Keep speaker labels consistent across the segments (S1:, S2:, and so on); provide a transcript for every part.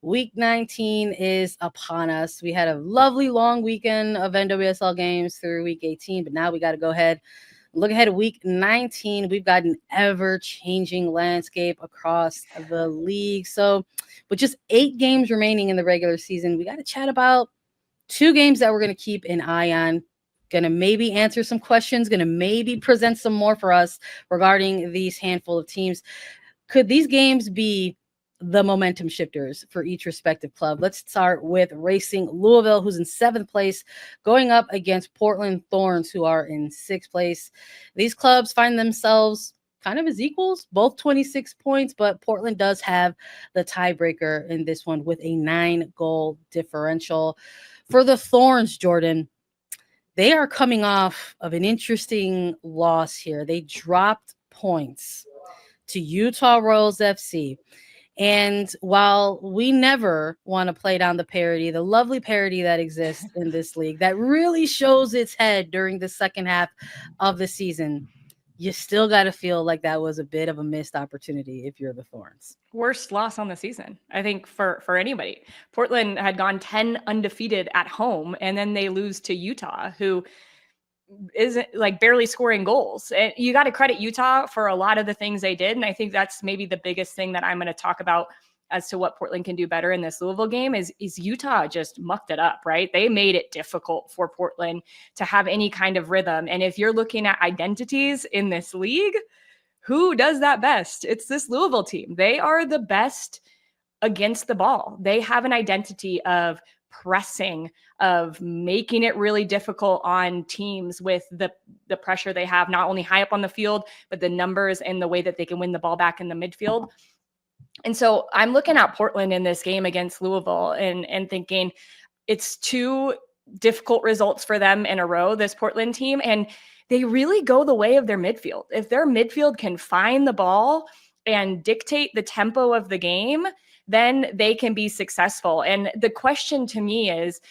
S1: Week 19 is upon us. We had a lovely long weekend of NWSL games through week 18, but now we got to go ahead. Look ahead at week 19. We've got an ever-changing landscape across the league. So with just 8 games remaining in the regular season, we got to chat about 2 games that we're going to keep an eye on. Going to maybe answer some questions, going to maybe present some more for us regarding these handful of teams. Could these games be the momentum shifters for each respective club? Let's start with Racing Louisville, who's in 7th place, going up against Portland Thorns, who are in 6th place. These clubs find themselves kind of as equals, both 26 points, but Portland does have the tiebreaker in this one with a 9-goal differential. For the Thorns, Jordan, they are coming off of an interesting loss here. They dropped points to Utah Royals FC. And while we never want to play down the parity, the lovely parity that exists in this league that really shows its head during the second half of the season, you still got to feel like that was a bit of a missed opportunity if you're the Thorns.
S2: Worst loss on the season, I think, for anybody. Portland had gone 10 undefeated at home, and then they lose to Utah, who isn't like barely scoring goals. And you got to credit Utah for a lot of the things they did. And I think that's maybe the biggest thing that I'm going to talk about as to what Portland can do better in this Louisville game is Utah just mucked it up, right? They made it difficult for Portland to have any kind of rhythm. And if you're looking at identities in this league, who does that best? It's this Louisville team. They are the best against the ball. They have an identity of pressing, of making it really difficult on teams with the pressure they have, not only high up on the field, but the numbers and the way that they can win the ball back in the midfield. And so I'm looking at Portland in this game against Louisville and thinking it's 2 difficult results for them in a row, this Portland team. And they really go the way of their midfield. If their midfield can find the ball and dictate the tempo of the game, then they can be successful. And the question to me is,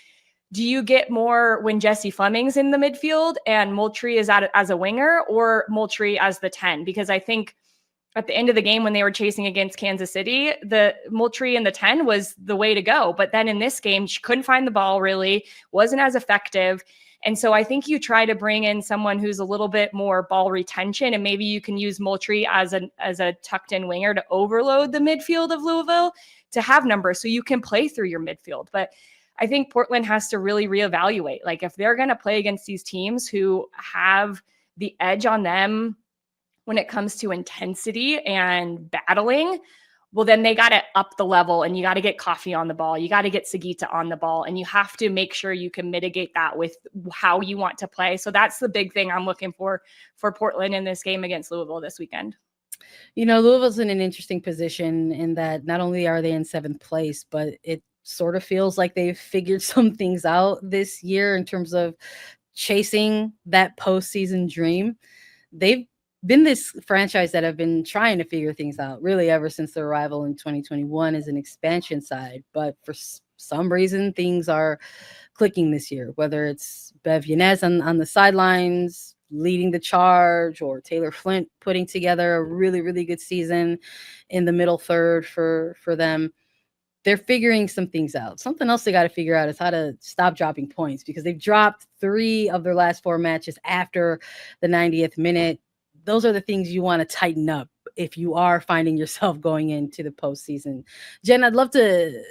S2: do you get more when Jesse Fleming's in the midfield and Moultrie is as a winger, or Moultrie as the 10? Because I think at the end of the game when they were chasing against Kansas City, the Moultrie in the 10 was the way to go. But then in this game, she couldn't find the ball really, wasn't as effective. And so I think you try to bring in someone who's a little bit more ball retention, and maybe you can use Moultrie as a tucked in winger to overload the midfield of Louisville to have numbers so you can play through your midfield. But I think Portland has to really reevaluate. Like if they're going to play against these teams who have the edge on them when it comes to intensity and battling, well, then they got to up the level, and you got to get Coffee on the ball. You got to get Sagita on the ball, and you have to make sure you can mitigate that with how you want to play. So that's the big thing I'm looking for Portland in this game against Louisville this weekend.
S1: You know, Louisville's in an interesting position in that not only are they in 7th place, but it sort of feels like they've figured some things out this year in terms of chasing that postseason dream. They've been this franchise that have been trying to figure things out really ever since their arrival in 2021 as an expansion side. But for some reason, things are clicking this year, whether it's Bev Yanez on the sidelines leading the charge, or Taylor Flint putting together a really, really good season in the middle third for them. They're figuring some things out. Something else they got to figure out is how to stop dropping points, because they've dropped 3 of their last 4 matches after the 90th minute. Those are the things you want to tighten up if you are finding yourself going into the postseason. Jen, I'd love to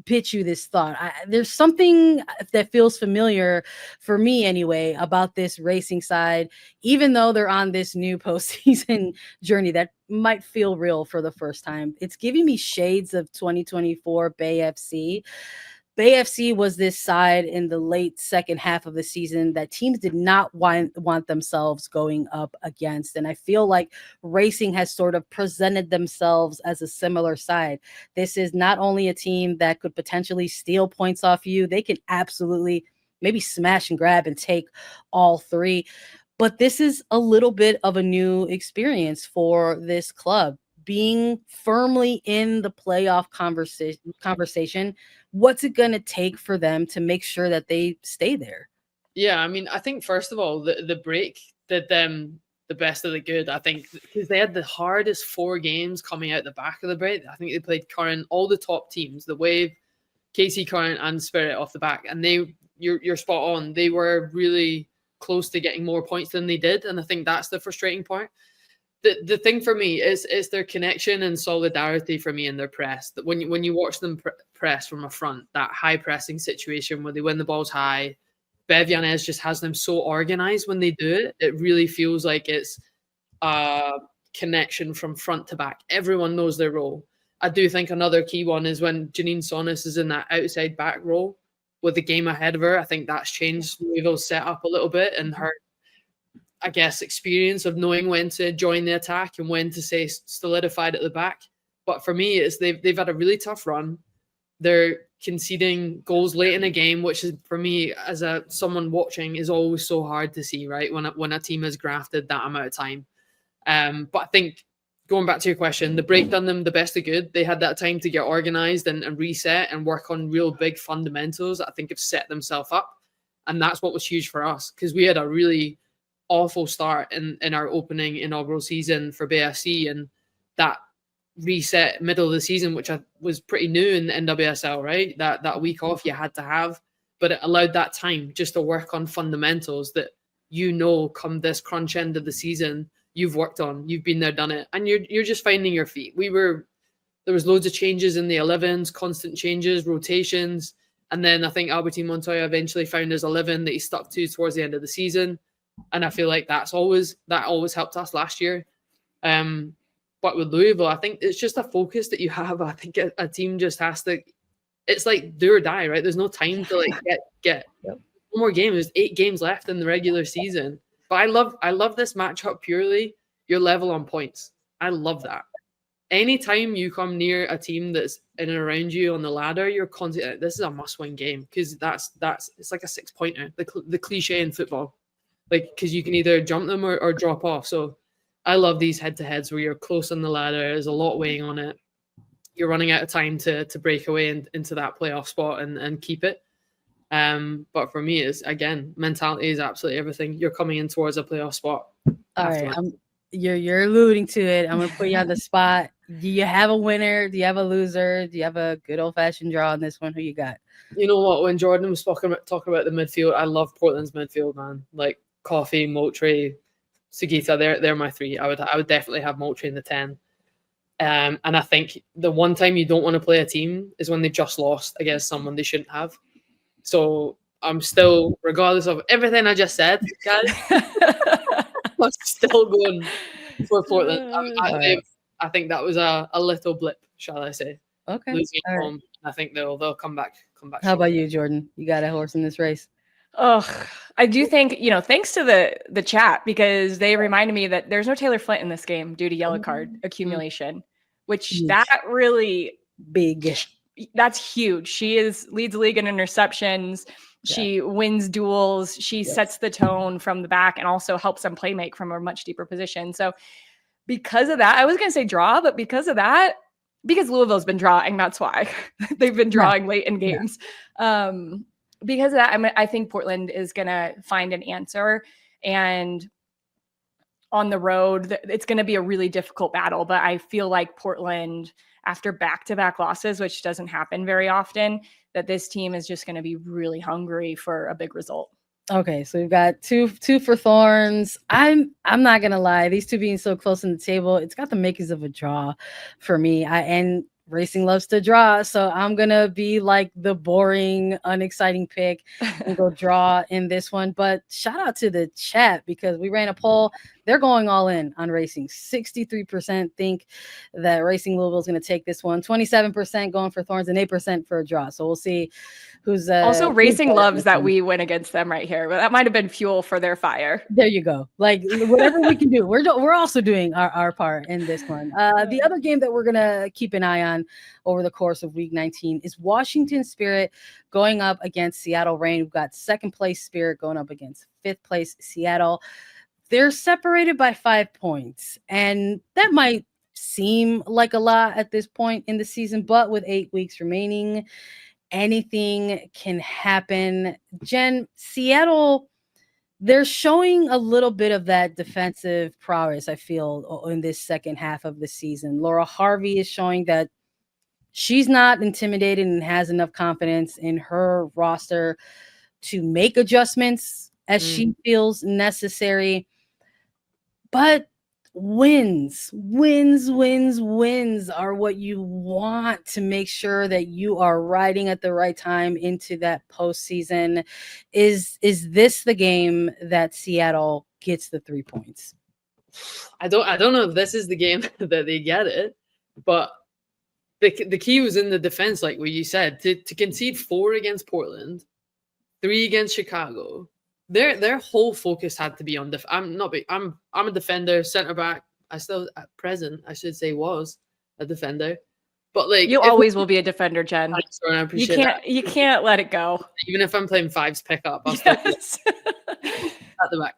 S1: pitch you this thought. There's something that feels familiar for me anyway about this Racing side, even though they're on this new postseason journey that might feel real for the first time. It's giving me shades of 2024 Bay FC. Bay FC was this side in the late second half of the season that teams did not want themselves going up against. And I feel like Racing has sort of presented themselves as a similar side. This is not only a team that could potentially steal points off you, they can absolutely maybe smash and grab and take all 3. But this is a little bit of a new experience for this club. Being firmly in the playoff conversation, what's it going to take for them to make sure that they stay there?
S3: Yeah, I mean, I think first of all, the break did them the best of the good. I think because they had the hardest 4 games coming out the back of the break. I think they played Current, all the top teams, the Wave, KC Current, and Spirit off the back, and you're spot on. They were really close to getting more points than they did, and I think that's the frustrating part. The thing for me is their connection and solidarity for me in their press. That when you watch them press from a front, that high pressing situation where they win the balls high, Bev Yanez just has them so organized when they do it. It really feels like it's a connection from front to back. Everyone knows their role. I do think another key one is when Janine Sonis is in that outside back role with the game ahead of her. I think that's changed Louisville's setup a little bit, and her, I guess, experience of knowing when to join the attack and when to stay solidified at the back. But for me, it's they've had a really tough run. They're conceding goals late in a game, which is, for me, as someone watching, is always so hard to see, right? When a team has grafted that amount of time. But I think, going back to your question, the break done them the best of good. They had that time to get organized and reset and work on real big fundamentals that I think have set themselves up. And that's what was huge for us, because we had a really awful start in our opening inaugural season for BFC, and that reset middle of the season, which was pretty new in the NWSL, right? That week off you had to have, but it allowed that time just to work on fundamentals that, come this crunch end of the season, you've worked on, you've been there, done it, and you're just finding your feet. There was loads of changes in the 11s, constant changes, rotations, and then I think Albertine Montoya eventually found his 11 that he stuck to towards the end of the season, and I feel like that always helped us last year. But with Louisville, I think it's just a focus that you have. I think a team just has to. It's like do or die, right? There's no time to get one more game. There's 8 games left in the regular season. But I love this matchup purely. You're level on points. I love that. Anytime you come near a team that's in and around you on the ladder, you're constantly, this is a must-win game, because that's it's like a 6-pointer. The cliche in football, because you can either jump them or drop off. So I love these head-to-heads where you're close on the ladder. There's a lot weighing on it. You're running out of time to break away into that playoff spot and keep it. But for me, it's, again, mentality is absolutely everything. You're coming in towards a playoff spot.
S1: All right, you're alluding to it. I'm going to put you on the spot. Do you have a winner? Do you have a loser? Do you have a good old-fashioned draw on this one? Who you got?
S3: You know what? When Jordan was talking about the midfield, I love Portland's midfield, man. Like Coffey, Moultrie, Sugita, they're my 3. I would definitely have Moultrie in the 10. And I think the one time you don't want to play a team is when they just lost against someone they shouldn't have. So I'm still, regardless of everything I just said, guys, I'm still going for Portland. I think that was a little blip, shall I say?
S1: Okay.
S3: Losing at home. I think they'll come back.
S1: How about you, Jordan? You got a horse in this race?
S2: Oh, I do think, thanks to the chat, because they reminded me that there's no Taylor Flint in this game due to yellow card accumulation, which that really
S1: big.
S2: That's huge. She leads the league in interceptions. She wins duels. She sets the tone from the back and also helps them play make from a much deeper position. So because of that, I was going to say draw, but because of that, because Louisville's been drawing, that's why they've been drawing late in games. Because of that, I think Portland is going to find an answer, and on the road, it's going to be a really difficult battle. But I feel like Portland, after back-to-back losses, which doesn't happen very often, that this team is just going to be really hungry for a big result.
S1: Okay, so we've got two for Thorns. I'm not gonna lie, these two being so close in the table, it's got the makings of a draw for me. And Racing loves to draw, so I'm gonna be like the boring, unexciting pick and go draw in this one. But shout out to the chat, because we ran a poll. They're going all in on Racing. 63% think that Racing Louisville is going to take this one. 27% going for Thorns, and 8% for a draw. So we'll see who's
S2: also Racing loves that we win against them right here, but that might have been fuel for their fire.
S1: There you go. Like, whatever we can do, we're also doing our part in this one. The other game that we're gonna keep an eye on over the course of Week 19 is Washington Spirit going up against Seattle Reign. We've got 2nd place Spirit going up against 5th place Seattle. They're separated by 5 points, and that might seem like a lot at this point in the season, but with 8 weeks remaining, anything can happen. Jen, Seattle they're showing a little bit of that defensive prowess, I feel, in this second half of the season. Laura Harvey is showing that she's not intimidated and has enough confidence in her roster to make adjustments as she feels necessary. But wins are what you want to make sure that you are riding at the right time into that postseason. Is this the game that Seattle gets the 3 points?
S3: I don't know if this is the game that they get it, but the key was in the defense, like what you said, to concede 4 against Portland, 3 against Chicago. Their whole focus had to be on I'm a defender, center back. I still at present, I should say, was a defender. But like
S2: you always will be a defender, Jen.
S3: I appreciate
S2: you can't let it go.
S3: Even if I'm playing 5s pickup, I'll
S2: yes.
S3: still at the back.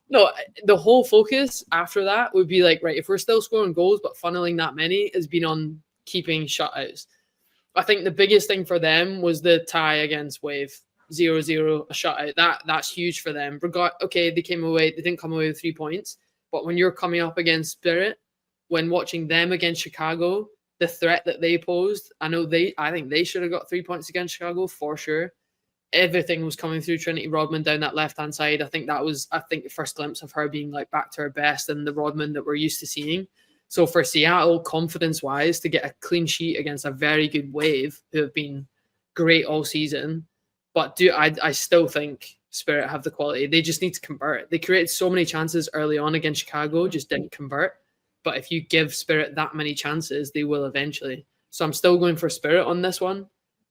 S3: No, the whole focus after that would be like, right, if we're still scoring goals but funneling that many, has been on keeping shutouts. I think the biggest thing for them was the tie against Wave. 0-0, a shutout. That's huge for them. Okay, they didn't come away with 3 points, but when you're coming up against Spirit, when watching them against Chicago, the threat that they posed, I think they should have got 3 points against Chicago for sure. Everything was coming through Trinity Rodman down that left-hand side. I think the first glimpse of her being like back to her best and the Rodman that we're used to seeing. So for Seattle, confidence-wise, to get a clean sheet against a very good Wave, who have been great all season. But I still think Spirit have the quality. They just need to convert. They created so many chances early on against Chicago, just didn't convert. But if you give Spirit that many chances, they will eventually. So I'm still going for Spirit on this one.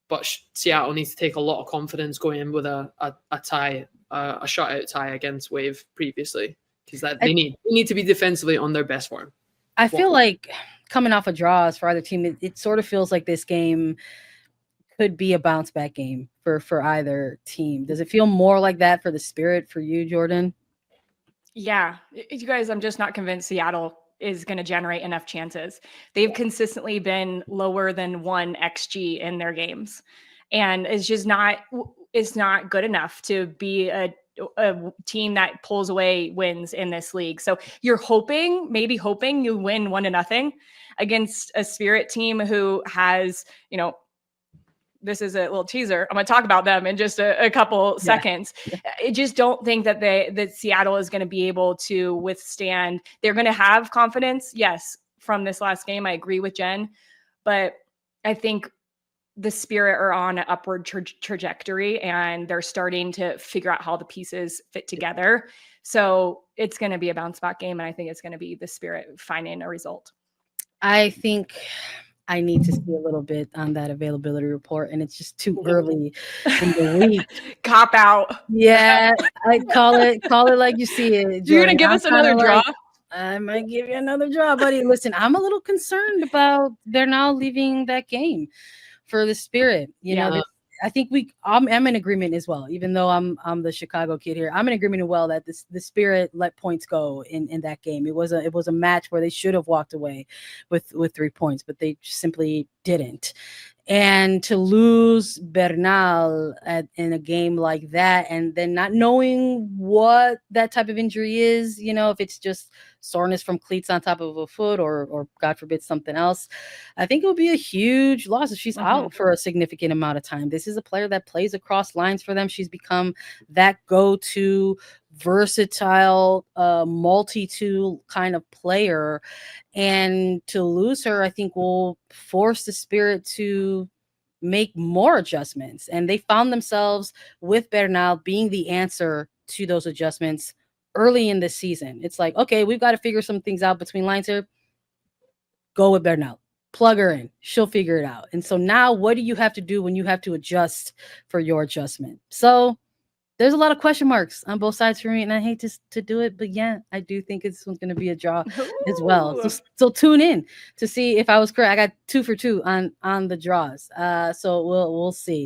S3: But Seattle needs to take a lot of confidence going in with a tie, a shutout tie against Wave previously. Because they need to be defensively on their best form.
S1: I feel like coming off of draws for either team, it sort of feels like this game could be a bounce back game for either team. Does it feel more like that for the Spirit for you, Jordan?
S2: Yeah, you guys, I'm just not convinced Seattle is going to generate enough chances. They've consistently been lower than 1 XG in their games, and it's just not good enough to be a team that pulls away wins in this league. So you're hoping you win 1-0 against a Spirit team who has, this is a little teaser. I'm going to talk about them in just a couple seconds. I just don't think that Seattle is going to be able to withstand. They're going to have confidence. Yes. From this last game, I agree with Jen, but I think the Spirit are on an upward trajectory and they're starting to figure out how the pieces fit together. So it's going to be a bounce back game. And I think it's going to be the Spirit finding a result.
S1: I think I need to see a little bit on that availability report, and it's just too early in the week.
S2: Cop out.
S1: Yeah, I call it like you see it. Jordan.
S2: You're gonna give us another draw?
S1: I might give you another draw, buddy. Listen, I'm a little concerned about they're now leaving that game for the Spirit. You know, I think I'm in agreement as well, even though I'm the Chicago kid here. I'm in agreement as well that the Spirit let points go in that game. It was a match where they should have walked away with 3 points, but they simply didn't. And to lose Bernal in a game like that, and then not knowing what that type of injury is, if it's just soreness from cleats on top of a foot or God forbid something else, I think it would be a huge loss if she's out for a significant amount of time. This is a player that plays across lines for them. She's become that go-to versatile, multi-tool kind of player. And to lose her, I think will force the Spirit to make more adjustments. And they found themselves with Bernal being the answer to those adjustments early in the season. It's like, okay, we've got to figure some things out between lines here. Go with Bernal. Plug her in. She'll figure it out. And so now what do you have to do when you have to adjust for your adjustment? So there's a lot of question marks on both sides for me, and I hate to do it, but yeah, I do think this one's going to be a draw as well. So tune in to see if I was correct. I got 2 for 2 on the draws. So we'll see.